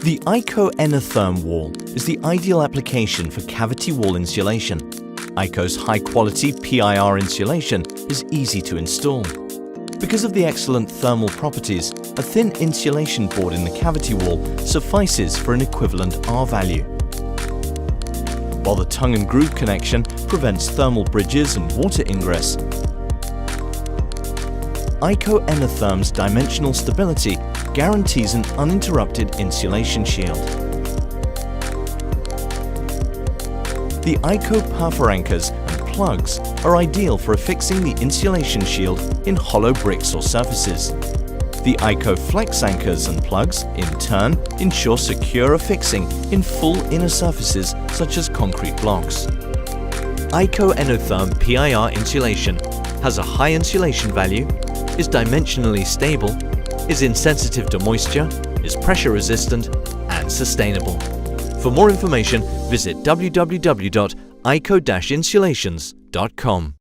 The IKO Enertherm wall is the ideal application for cavity wall insulation. IKO's high-quality PIR insulation is easy to install. Because of the excellent thermal properties, a thin insulation board in the cavity wall suffices for an equivalent R value. While the tongue and groove connection prevents thermal bridges and water ingress, IKO Enertherm's dimensional stability guarantees an uninterrupted insulation shield. The IKO PIR anchors and plugs are ideal for affixing the insulation shield in hollow bricks or surfaces. The IKO flex anchors and plugs, in turn, ensure secure affixing in full inner surfaces such as concrete blocks. IKO Enertherm PIR insulation has a high insulation value, is dimensionally stable, is insensitive to moisture, is pressure resistant and sustainable. For more information, visit www.iko-insulations.com.